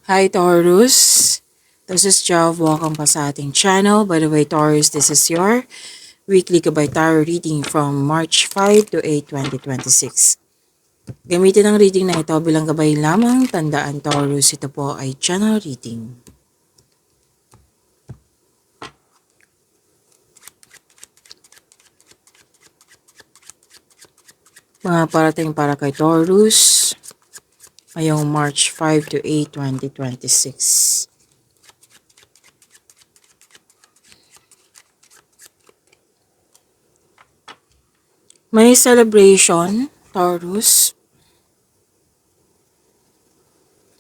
Hi Taurus, this is Jav. Welcome pa sa ating channel. By the way Taurus, this is your weekly Gabay Tarot reading from March 5 to 8, 2026. Gamitin ang reading na ito bilang gabay lamang. Tandaan Taurus, ito po ay channel reading. Mga parating para kay Taurus ngayong March 5 to 8, 2026. May celebration, Taurus.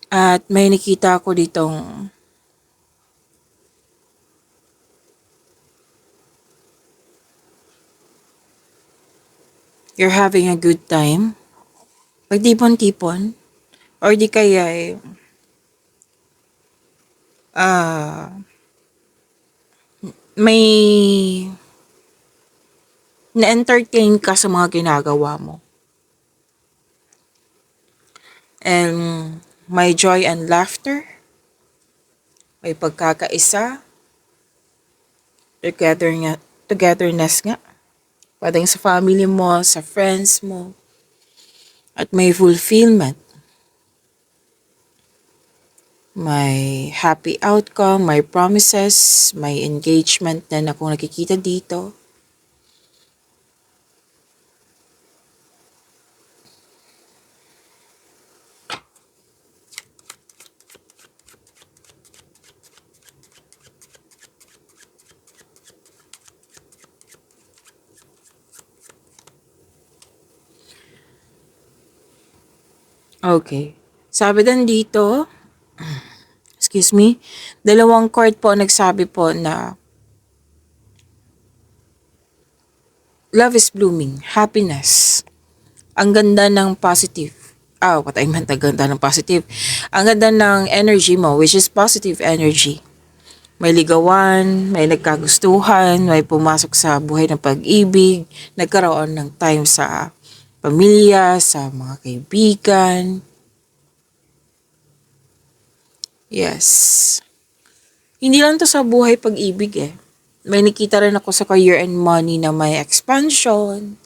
At may nakita ko ditong you're having a good time. Pagtipon-tipon. Or di kaya may na-entertain ka sa mga ginagawa mo. And may joy and laughter. May pagkakaisa. Togetherness nga. Pwedeng sa family mo, sa friends mo. At may fulfillment. May happy outcome, may promises, may engagement na akong nakikita dito. Okay. Sabi din dito, excuse me, dalawang card po nagsabi po na love is blooming, happiness. Ang ganda ng positive. Patay man, ganda ng positive. Ang ganda ng energy mo, which is positive energy. May ligawan, may nagkagustuhan, may pumasok sa buhay ng pag-ibig, nagkaroon ng time sa pamilya, sa mga kaibigan. Yes. Hindi lang to sa buhay pag-ibig eh. May nakita rin ako sa career and money na may expansion,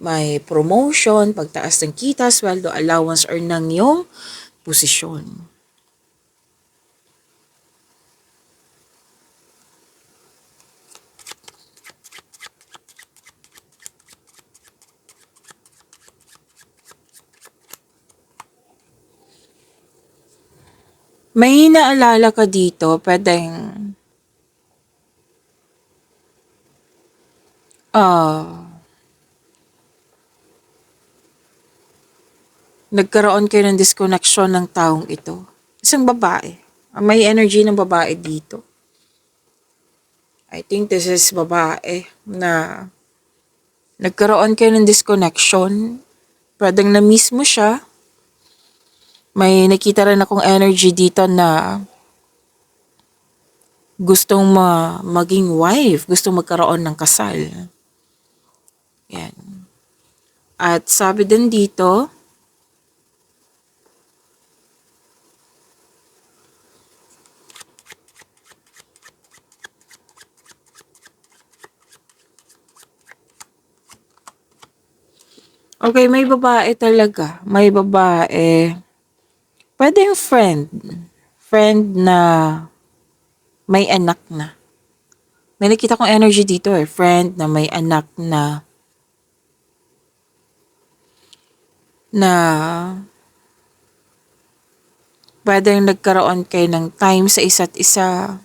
may promotion, pagtaas ng kita, sweldo, allowance, or ng iyong posisyon. May naalala ka dito, pwedeng nagkaroon kayo ng disconnection ng taong ito. Isang babae. May energy ng babae dito. I think this is babae na nagkaroon kayo ng disconnection. Pwedeng na-miss mo siya. May nakita rin akong energy dito na gustong maging wife, gustong magkaroon ng kasal. Yan. At sabi din dito, okay, may babae talaga. May babae. Pwede yung friend. Friend na may anak na. May nakita kong energy dito eh. Friend na may anak na pwedeng nagkaroon kayo ng time sa isa't isa.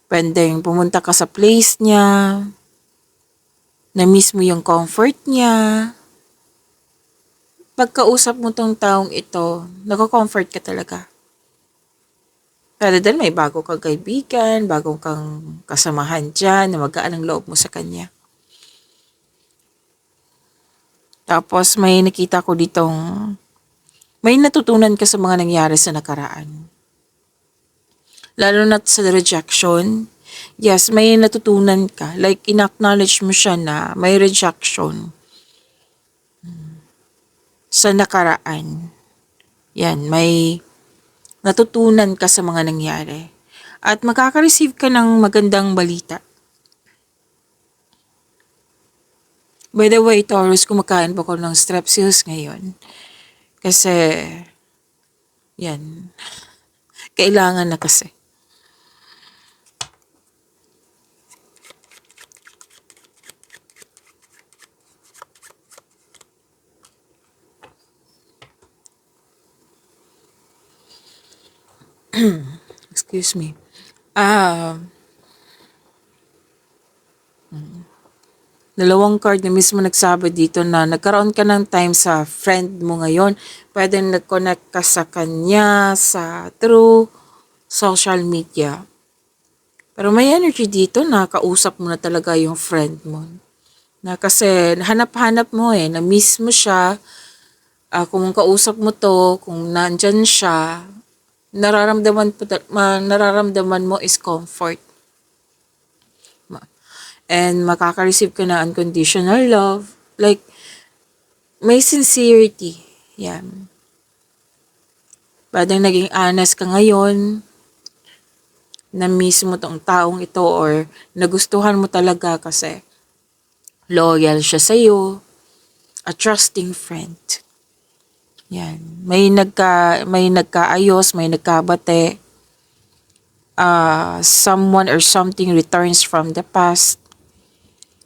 Pwedeng pumunta ka sa place niya. Na-miss mo yung comfort niya. Pagkausap mo tong taong ito, nako-comfort ka talaga. Pero din may bago kang kaibigan, bagong kang kasamahan dyan, na magaan ang loob mo sa kanya. Tapos may nakita ko ditong, may natutunan ka sa mga nangyari sa nakaraan. Lalo na sa rejection, yes, may natutunan ka. Like, in-acknowledge mo siya na may rejection sa nakaraan. Yan, may natutunan ka sa mga nangyari. At makaka-receive ka ng magandang balita. By the way, Taurus, kumakain po ako ng strepsils ngayon. Kasi, yan, kailangan na kasi. Excuse me. Ah, dalawang card na mismo nagsabi dito na nagkaroon ka ng time sa friend mo ngayon. Pwede nag-connect ka sa kanya sa through social media. Pero may energy dito na kausap mo na talaga yung friend mo. Na kasi hanap-hanap mo na-miss mo siya. Kung kausap mo to, kung nandyan siya, nararamdaman mo is comfort. And makaka-receive ka ng unconditional love. Like, may sincerity. Yan. Pwedeng naging honest ka ngayon, na-miss mo tong taong ito or nagustuhan mo talaga kasi loyal siya sa'yo, a trusting friend. Yan. May nagkaayos, may nagkabate. Someone or something returns from the past.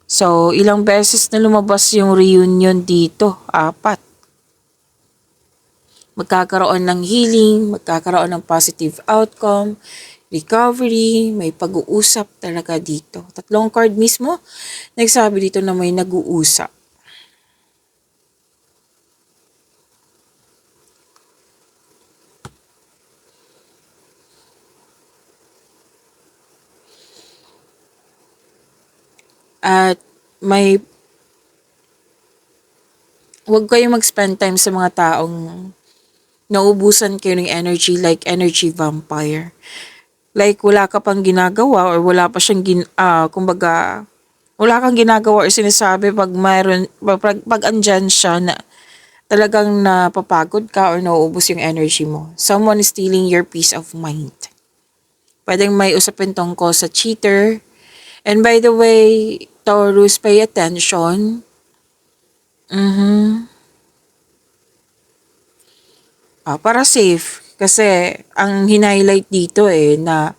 So, ilang beses na lumabas yung reunion dito? 4. Magkakaroon ng healing, magkakaroon ng positive outcome, recovery, may pag-uusap talaga dito. 3 card mismo, nagsabi dito na may nag-uusap. At huwag kayong mag-spend time sa mga taong naubusan kayo ng energy like energy vampire. Like wala ka pang ginagawa or wala pa siyang kumbaga wala kang ginagawa or sinasabi pag andyan siya na talagang napapagod ka or nauubos yung energy mo. Someone is stealing your peace of mind. Pwedeng may usapin tungkol sa cheater. And by the way, Taurus, pay attention. Para safe. Kasi ang hinighlight dito na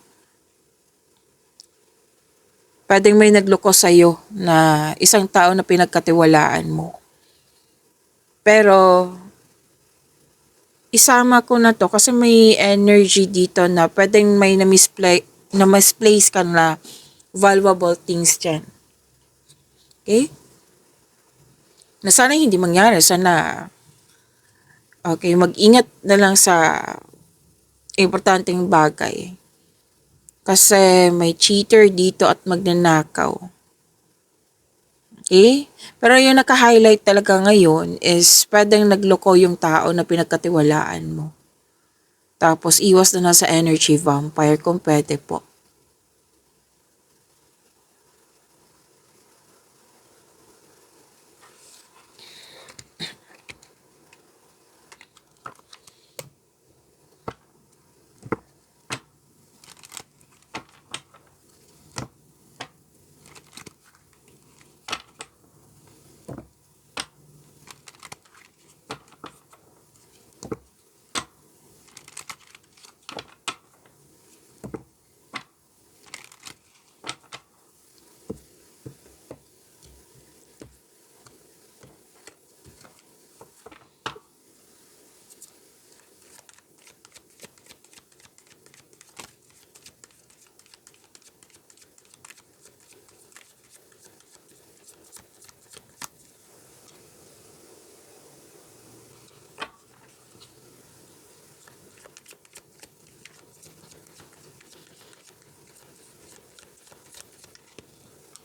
pwedeng may nagloko sa'yo na isang tao na pinagkatiwalaan mo. Pero isama ko na to kasi may energy dito na pwedeng may na-misplace ka na valuable things dyan. Okay? Na sana hindi mangyari. Sana, okay, mag-ingat na lang sa importanteng bagay. Kasi may cheater dito at magnanakaw. Okay? Pero yung naka-highlight talaga ngayon is pwedeng nagloko yung tao na pinagkatiwalaan mo. Tapos iwas na sa energy vampire kung pwede po.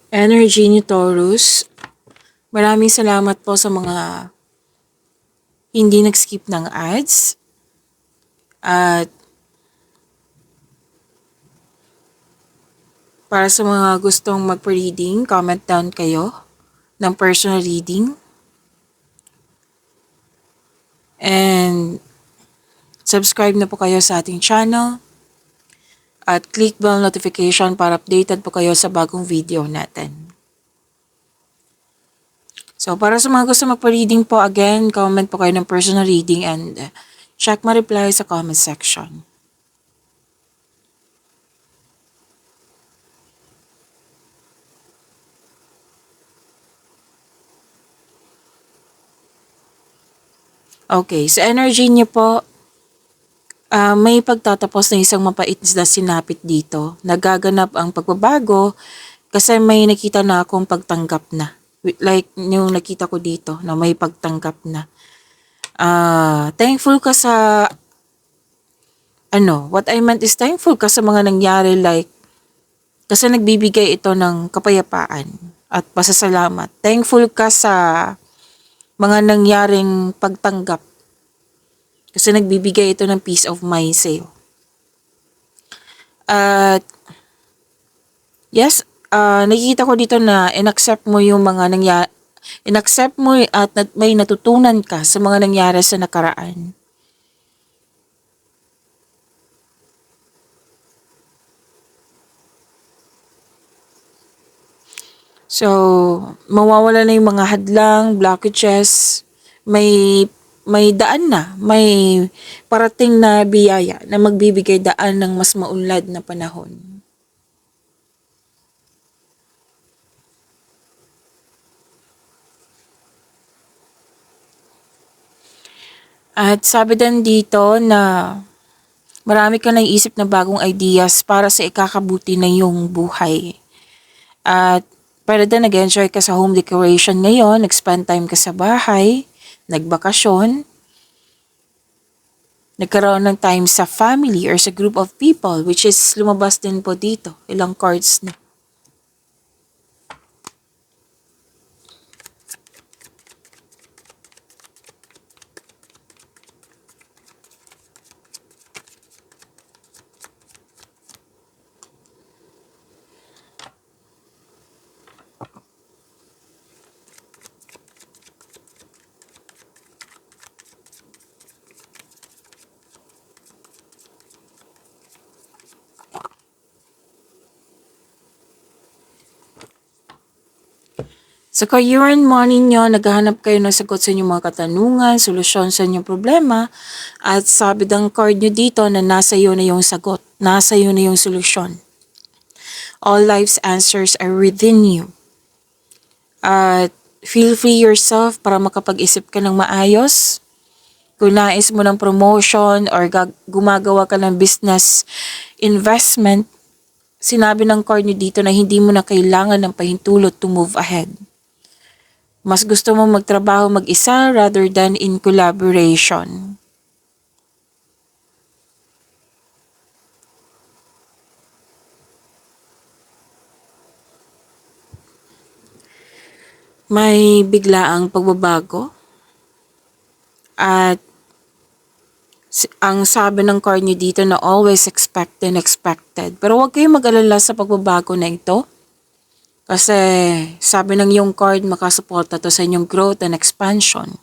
Energy ni Taurus. Maraming salamat po sa mga hindi nag-skip ng ads. At para sa mga gustong magpa-reading, comment down kayo ng personal reading. And subscribe na po kayo sa ating channel at click bell notification para updated po kayo sa bagong video natin. So, para sa mga gusto magpa-reading po, again, comment po kayo ng personal reading and check my reply sa comment section. Okay, sa energy niyo po, may pagtatapos na isang mapait na sinapit dito. Nagaganap ang pagbabago kasi may nakita na akong pagtanggap na. Like yung nakita ko dito na may pagtanggap na. Thankful ka sa what I meant is thankful ka sa mga nangyari, like kasi nagbibigay ito ng kapayapaan at pasasalamat. Thankful ka sa mga nangyaring pagtanggap kasi nagbibigay ito ng peace of mind sa'yo. At yes, nakikita ko dito na inaccept mo yung mga nangyari, inaccept mo at may natutunan ka sa mga nangyari sa nakaraan. So, mawawala na yung mga hadlang, blockages, may daan na, may parating na biyaya na magbibigay daan ng mas maunlad na panahon. At sabi din dito na marami ka naiisip na bagong ideas para sa ikakabuti na iyong buhay. At pero then nag-enjoy ka sa home decoration ngayon, nag-spend time ka sa bahay, nagbakasyon, nagkaroon ng time sa family or sa group of people, which is lumabas din po dito, ilang cards na. Sa career and money nyo, naghahanap kayo ng sagot sa inyong mga katanungan, solusyon sa inyong problema, at sabi ng card nyo dito na nasa iyo na yung sagot, nasa iyo na yung solusyon. All life's answers are within you. At feel free yourself para makapag-isip ka ng maayos. Kung nais mo ng promotion or gumagawa ka ng business investment, sinabi ng card nyo dito na hindi mo na kailangan ng pahintulot to move ahead. Mas gusto mo magtrabaho mag-isa rather than in collaboration. May biglaang pagbabago. At ang sabi ng card nyo dito na always expect and expected. Pero huwag kayong mag-alala sa pagbabago na ito. Kasi sabi ng yung card, makasuporta to sa inyong growth and expansion.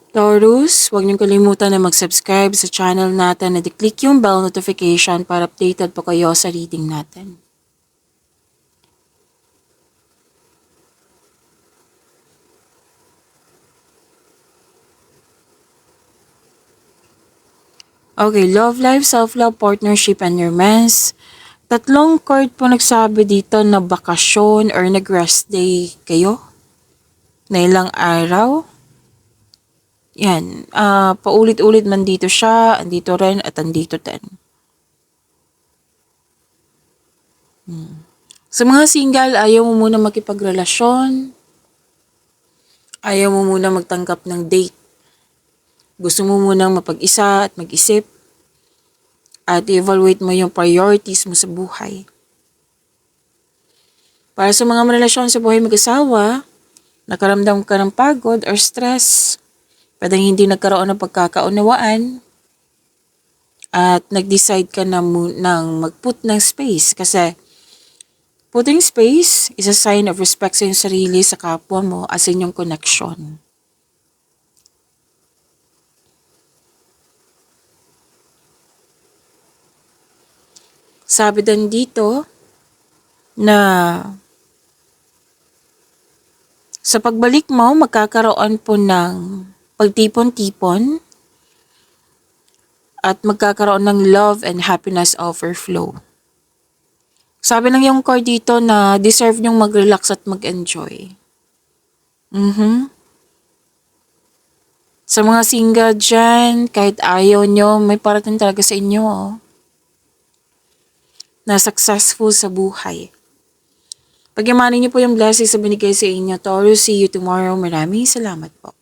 Taurus, huwag niyong kalimutan na mag-subscribe sa channel natin at i-click yung bell notification para updated po kayo sa reading natin. Okay, love life, self-love, partnership, and romance. Tatlong card po nagsabi dito na bakasyon or nag-rest day kayo na ilang araw. Yan, paulit-ulit man dito siya, andito rin at andito din. Sa mga single, ayaw mo muna makipagrelasyon, ayaw mo muna magtanggap ng date. Gusto mo muna mapag-isa at mag-isip at evaluate mo yung priorities mo sa buhay. Para sa mga relasyon sa buhay mag-asawa, nakaramdam ka ng pagod or stress, pwedeng hindi nagkaroon ng pagkakaunawaan, at nag-decide ka na ng mag-put ng space kasi putting space is a sign of respect sa iyong sarili, sa kapwa mo, as inyong connection. Sabi din dito na sa pagbalik mo, magkakaroon po ng pagtipon-tipon at magkakaroon ng love and happiness overflow. Sabi ng yung card dito na deserve nyong mag-relax at mag-enjoy. Sa mga single dyan, kahit ayaw nyo, may parating talaga sa inyo. Na successful sa buhay. Pagyamanin niyo po yung blessings na binigay sa inyo. Taurus, see you tomorrow. Maraming salamat po.